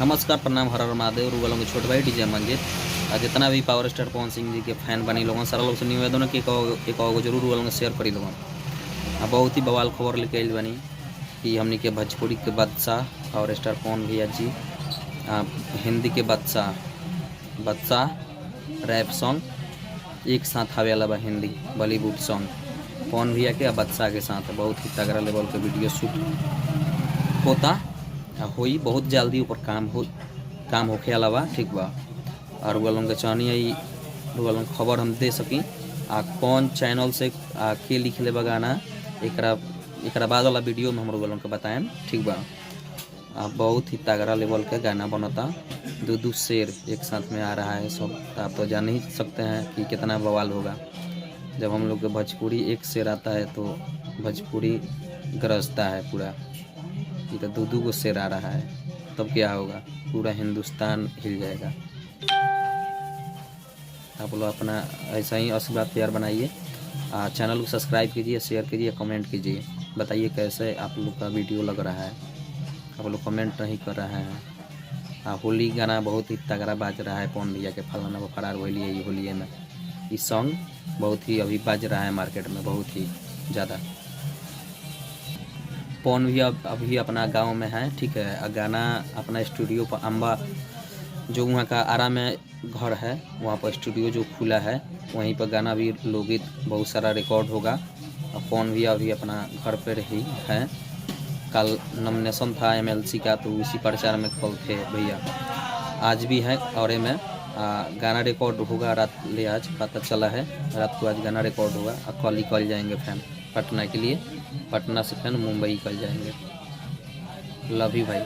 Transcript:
नमस्कार, प्रणाम, हर हर महादेव। रूबल के छोटे भाई डीजे मंजित आ जितना भी पावर स्टार पवन सिंह जी के फैन बनी लोगों सारा लोग से निवेदन है कि एक जरूर रूबल में शेयर करी लोगन। बहुत ही बवाल खबर लेके आइल बनी कि हमनी के भोजपुरी के बादशाह पावर स्टार पवन भैया जी हिंदी के बादशाह रैप सॉन्ग एक साथ आवे वाला बा। हिंदी बॉलीवुड सॉन्ग पवन भैया के बादशाह के साथ बहुत ही तगड़ा लेवल के वीडियो शूट होता होई। बहुत जल्दी ऊपर काम होखे वाला बा। ठीक बा। और लोगन के चाहनी है लोगन खबर हम दे सकी कौन चैनल से के लिखले बा गाना एकरा बाद वाला वीडियो में हम लोगन के बताएं। ठीक बा। बहुत ही तगड़ा लेवल के गाना बनता। दो शेर एक साथ में आ रहा है सब। आप तो जान ही सकते हैं कि कितना बवाल होगा जब हम लोग के भोजपुरी एक शेर आता है तो भोजपुरी गरजता है पूरा। ये तो दो को शेर आ रहा है तब क्या होगा, पूरा हिंदुस्तान हिल जाएगा। आप लोग अपना ऐसा ही आशीर्वाद प्यार बनाइए। चैनल को सब्सक्राइब कीजिए, शेयर कीजिए, कमेंट कीजिए। बताइए कैसे आप लोग का वीडियो लग रहा है। आप लोग कमेंट नहीं कर रहे हैं। होली गाना बहुत ही तगड़ा बाज रहा है पवन भैया के फलाना वो फरार होली है। ये होली में ये सॉन्ग बहुत ही अभी बाज रहा है मार्केट में बहुत ही ज़्यादा। पवन भैया अभी अपना गांव में है। ठीक है। गाना अपना स्टूडियो पर अम्बा जो वहाँ का आरा में घर है वहाँ पर स्टूडियो जो खुला है वहीं पर गाना भी लोकगीत बहुत सारा रिकॉर्ड होगा। पवन भैया अभी अपना घर पर ही है। कल नॉमिनेशन था MLC का तो उसी प्रचार में कल थे भैया। आज भी है और में गाना रिकॉर्ड होगा रात ले। आज पता चला है रात को आज गाना रिकॉर्ड होगा। कल निकल जाएंगे फैन पटना के लिए। पटना से फैन मुंबई निकल जाएंगे। लव यू भाई।